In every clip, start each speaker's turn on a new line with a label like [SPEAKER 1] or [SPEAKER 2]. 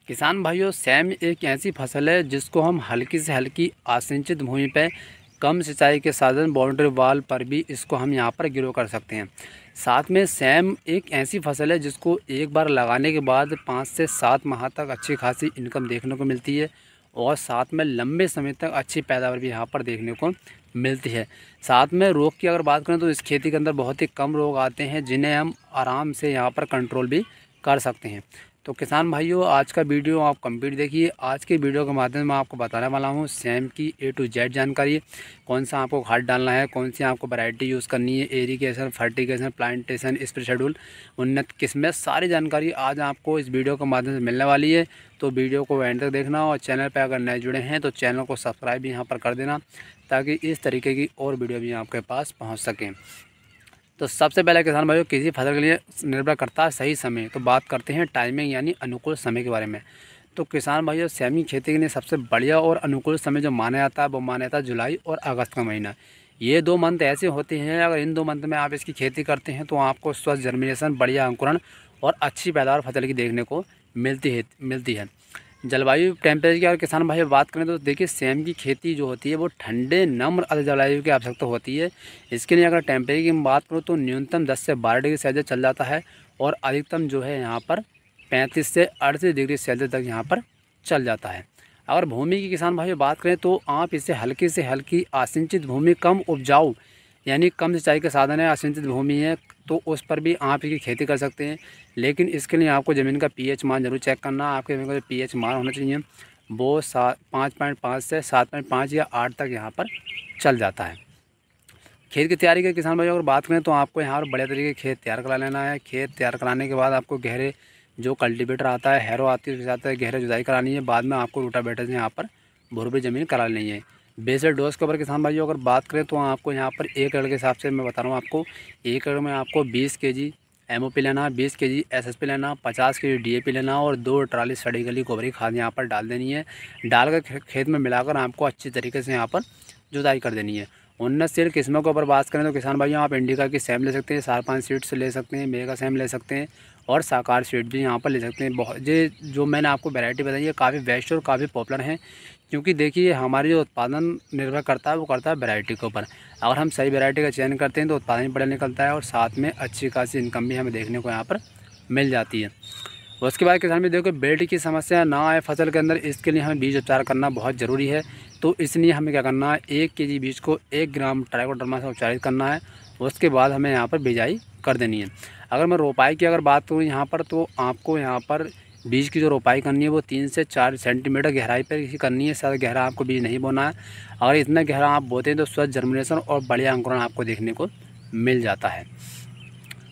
[SPEAKER 1] किसान भाइयों, सेम एक ऐसी फसल है जिसको हम हल्की से हल्की असिंचित भूमि पे कम सिंचाई के साधन बाउंड्री वाल पर भी इसको हम यहाँ पर ग्रो कर सकते हैं। साथ में सेम एक ऐसी फसल है जिसको एक बार लगाने के बाद 5 से 7 माह तक अच्छी खासी इनकम देखने को मिलती है और साथ में लंबे समय तक अच्छी पैदावार भी यहाँ पर देखने को मिलती है। साथ में रोग की अगर बात करें तो इस खेती के अंदर बहुत ही कम रोग आते हैं जिन्हें हम आराम से यहाँ पर कंट्रोल भी कर सकते हैं। तो किसान भाइयों, आज का वीडियो आप कंप्लीट देखिए। आज के वीडियो के माध्यम से मैं आपको बताने वाला हूँ सेम की A to Z जानकारी। कौन सा आपको खाद डालना है, कौन सी आपको वैरायटी यूज़ करनी है, irrigation, fertigation, plantation, spray schedule, उन्नत किस्में, सारी जानकारी आज आपको इस वीडियो के माध्यम से मिलने वाली है। तो वीडियो को एंड तक देखना और चैनल पर अगर नए जुड़े हैं तो चैनल को सब्सक्राइब भी यहाँ पर कर देना ताकि इस तरीके की और वीडियो भी आपके पास पहुँच सकें। तो सबसे पहले किसान भाइयों, किसी फसल के लिए निर्भर करता है सही समय। तो बात करते हैं टाइमिंग यानी अनुकूल समय के बारे में। तो किसान भाइयों, सेम की खेती के लिए सबसे बढ़िया और अनुकूल समय जो माना जाता है वो माना जाता है जुलाई और अगस्त का महीना। ये 2 मंथ ऐसे होते हैं, अगर इन 2 मंथ में आप इसकी खेती करते हैं तो आपको स्वस्थ जर्मिनेशन, बढ़िया अंकुरण और अच्छी पैदावार फसल की देखने को मिलती है। जलवायु टेम्परेचर की अगर किसान भाई बात करें तो देखिए, सेम की खेती जो होती है वो ठंडे नम्र अर्ध जलवायु की आवश्यकता होती है। इसके लिए अगर टेम्परेचर की बात करूँ तो न्यूनतम 10 से 12 डिग्री सेल्सियस चल जाता है और अधिकतम जो है यहाँ पर 35 से 38 डिग्री सेल्सियस तक यहाँ पर चल जाता है। अगर भूमि की किसान भाई बात करें तो आप इसे हल्की से हल्की असिंचित भूमि, कम उपजाऊ यानी कम सिंचाई के साधन है, असिंचित भूमि है तो उस पर भी आप इसकी खेती कर सकते हैं। लेकिन इसके लिए आपको ज़मीन का पीएच मान जरूर चेक करना। आपके ज़मीन का जो पीएच मान होना चाहिए वो 5.5 से 7.5 या 8 तक यहाँ पर चल जाता है। खेत की तैयारी के किसान भाई अगर बात करें तो आपको यहाँ पर बढ़िया तरीके खेत तैयार करा लेना है। खेत तैयार कराने के बाद आपको गहरे जो कल्टीवेटर आता है, हैरो आती है, उसके साथ गहरे जुताई करानी है। बाद में आपको रोटावेटर से यहाँ पर भुरभुरी ज़मीन करा लेनी है। बेसल डोज के ऊपर किसान भाइयों अगर बात करें तो आपको यहाँ पर 1 एकड़ के हिसाब से मैं बता रहा हूँ आपको, 1 एकड़ में आपको 20 kg MOP लेना, 20 kg SSP लेना, 50 kg DAP लेना और 2 ट्राली सड़ी गली गोबरी खाद यहाँ पर डाल देनी है। डालकर खेत में मिलाकर आपको अच्छी तरीके से यहाँ पर जुताई कर देनी है। उन्नतशील किस्मों के ऊपर बात करें तो किसान भाइयों आप इंडिका की सेम ले सकते हैं, 4-5 सीड्स ले सकते हैं, मेगा सेम ले सकते हैं और साकार सीड भी यहाँ पर ले सकते हैं। बहुत ये जो मैंने आपको वैरायटी बताई है काफ़ी बेस्ट और काफ़ी पॉपुलर हैं, क्योंकि देखिए हमारी जो उत्पादन निर्भर करता है वो करता है वैरायटी के ऊपर। अगर हम सही वैरायटी का चयन करते हैं तो उत्पादन बढ़िया निकलता है और साथ में अच्छी खासी इनकम भी हमें देखने को यहाँ पर मिल जाती है। उसके बाद किसान भी देखो, बेल्ट की समस्या ना आए फसल के अंदर, इसके लिए हमें बीज उपचार करना बहुत ज़रूरी है। तो इसलिए हमें क्या करना है, 1 kg बीज को 1 ग्राम ट्राइकोडर्मा से उपचारित करना है। उसके बाद हमें यहाँ पर बिजाई कर देनी है। अगर मैं रोपाई की अगर बात करूँ यहाँ पर तो आपको यहाँ पर बीज की जो रोपाई करनी है वो 3 से 4 सेंटीमीटर गहराई पर ही करनी है। ज़्यादा गहरा आपको बीज नहीं बोना है। अगर इतना गहरा आप बोते हैं तो स्वस्थ जर्मिनेशन और बढ़िया अंकुरण आपको देखने को मिल जाता है।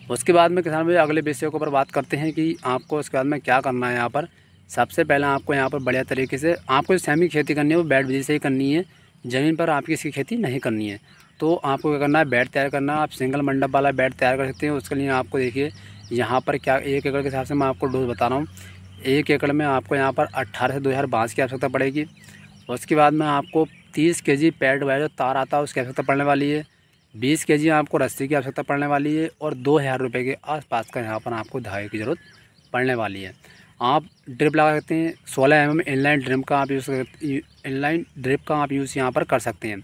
[SPEAKER 1] उसके बाद में किसान भाई अगले विषय के ऊपर बात करते हैं कि आपको उसके बाद में क्या करना है। यहाँ पर सबसे पहले आपको यहाँ पर बढ़िया तरीके से आपको सेम की खेती करनी है वो बेड विधि से ही करनी है। ज़मीन पर आपकी इसकी खेती नहीं करनी है। तो आपको क्या करना है, बेड तैयार करना है। आप सिंगल मंडप वाला बेड तैयार कर सकते हैं। उसके लिए आपको देखिए यहाँ पर क्या 1 एकड़ के हिसाब से मैं आपको डोज बता रहा हूँ। 1 एकड़ में आपको यहाँ पर 18 से 2000 बाँस की आवश्यकता पड़ेगी। उसके बाद में आपको 30 kg पैड वाला जो तार आता है उसकी आवश्यकता पड़ने वाली है। 20 kg आपको रस्सी की आवश्यकता पड़ने वाली है और 2000 रुपये के आसपास का यहाँ पर आपको धागे की ज़रूरत पड़ने वाली है। आप ड्रिप लगा सकते हैं। 16 mm इनलाइन ड्रिप का आप यूज़ यहाँ पर कर सकते हैं।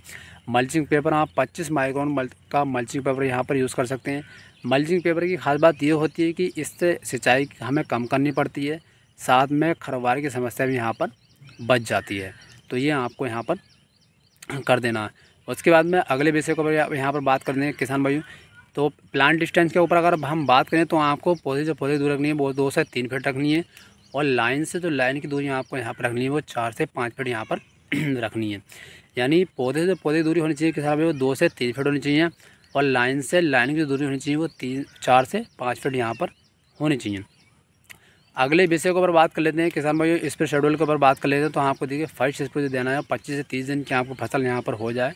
[SPEAKER 1] मल्चिंग पेपर आप 25 माइक्रोन का मल्चिंग पेपर यहाँ पर यूज़ कर सकते हैं। मल्चिंग पेपर की खास बात ये होती है कि इससे सिंचाई हमें कम करनी पड़ती है, साथ में खरवार की समस्या भी यहाँ पर बच जाती है। तो ये आपको यहाँ पर कर देना है। उसके बाद में अगले विषय को यहाँ पर बात करते हैं किसान भाइयों। तो प्लांट डिस्टेंस के ऊपर अगर हम बात करें तो आपको पौधे से पौधे दूर रखनी है वो 2 से 3 फीट रखनी है और लाइन से जो लाइन की दूरी आपको यहाँ पर रखनी है वो 4 से 5 फीट यहाँ पर रखनी है। यानी पौधे से पौधे दूरी होनी चाहिए किसान भाई वो 2 से 3 फीट होनी चाहिए और लाइन से लाइन की दूरी होनी चाहिए वो 4 से 5 फीट यहाँ पर होनी चाहिए। अगले विषय के ऊपर बात कर लेते हैं किसान भाइयों, स्प्रे शेड्यूल के ऊपर बात कर लेते हैं। तो आपको देखिए फर्स्ट स्प्रे देना है 25 से 30 दिन की आपको फसल यहाँ पर हो जाए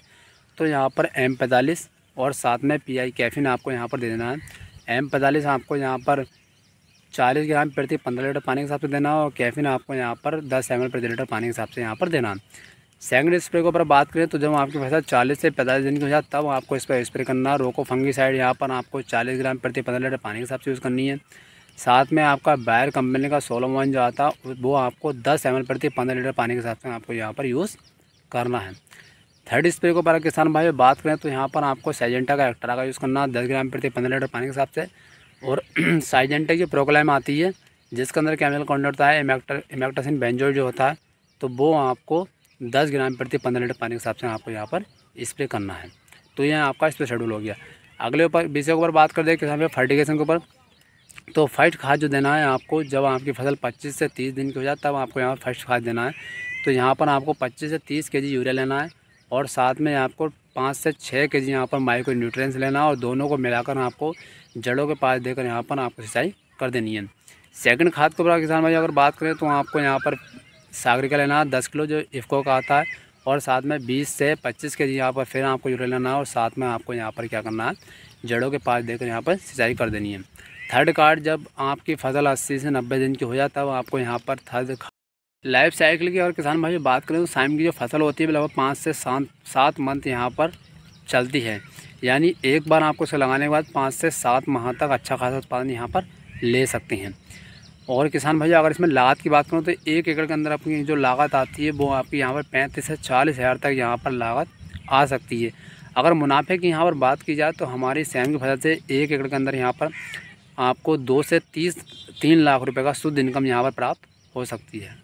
[SPEAKER 1] तो यहाँ पर M45 और साथ में PI कैफीन आपको यहाँ पर दे देना है। M45 आपको यहाँ पर 40 ग्राम प्रति 15 लीटर पानी के हिसाब से देना है और कैफीन आपको यहाँ पर 10 ml प्रति लीटर पानी के हिसाब से यहाँ पर देना है। सेकंड स्प्रे के ऊपर बात करें तो जब आपकी फसल 40 से 45 दिन की हो जाए तब आपको इस पर स्प्रे करना है। रोको फंगीसाइड यहाँ पर आपको 40 ग्राम प्रति 15 लीटर पानी के हिसाब से यूज़ करनी है। साथ में आपका बायर कंपनी का सोलोमोन जो आता है वो आपको 10 ml प्रति 15 लीटर पानी के हिसाब से आपको यहाँ पर यूज़ करना है। थर्ड स्प्रे को पर किसान भाई बात करें तो यहाँ पर आपको साइजेंटा का एक्स्ट्रा का यूज़ करना है 10 ग्राम प्रति 15 लीटर पानी के हिसाब से। और साइजेंटा की प्रोक्लाइम आती है जिसके अंदर केमिकल कंटेंट होता है इमेक्टासिन बेंजोल जो होता है, तो वो आपको 10 ग्राम प्रति 15 लीटर पानी के हिसाब से आपको यहाँ पर स्प्रे करना है। तो यह आपका स्प्रे शेड्यूल हो गया। अगले विषय के ऊपर बात कर दें किसान भाई फर्टिगेशन के ऊपर। तो फर्स्ट खाद जो देना है आपको जब आपकी फसल 25 से 30 दिन की हो जाए तब आपको यहाँ पर फर्स्ट खाद देना है। तो यहाँ पर आपको 25 से 30 kg यूरिया लेना है और साथ में आपको 5 से 6 kg यहाँ पर माइक्रो न्यूट्रिएंट्स लेना है और दोनों को मिलाकर आपको जड़ों के पास देकर यहाँ पर आपको सिंचाई कर देनी है। सेकंड खाद के ऊपर किसान भाई अगर बात करें तो आपको यहाँ पर सागरी का लेना है 10 किलो जो इफ़को का आता है और साथ में 20 से 25 kg यहाँ पर फिर आपको यूरिया लेना है और साथ में आपको यहाँ पर क्या करना है जड़ों के पास देकर यहाँ पर सिंचाई कर देनी है। थर्ड कार्ड जब आपकी फसल 80 से 90 दिन की हो जाए तब आपको यहाँ पर थर्ड लाइफ साइकिल की और किसान भाई बात करें तो साइम की जो फसल होती है लगभग 5 से 7 मंथ यहाँ पर चलती है, यानी एक बार आपको इसे लगाने के बाद 5 से 7 माह तक अच्छा खासा उत्पादन यहाँ पर ले सकते हैं। और किसान भाई अगर इसमें लागत की बात करूँ तो 1 एकड़ के अंदर अपनी जो लागत आती है वो आपकी यहाँ पर 35 से 40 हज़ार तक यहाँ पर लागत आ सकती है। अगर मुनाफे की यहाँ पर बात की जाए तो हमारी सैम की फसल से 1 एकड़ के अंदर यहाँ पर आपको 2 से 3 लाख रुपए का शुद्ध इनकम यहाँ पर प्राप्त हो सकती है।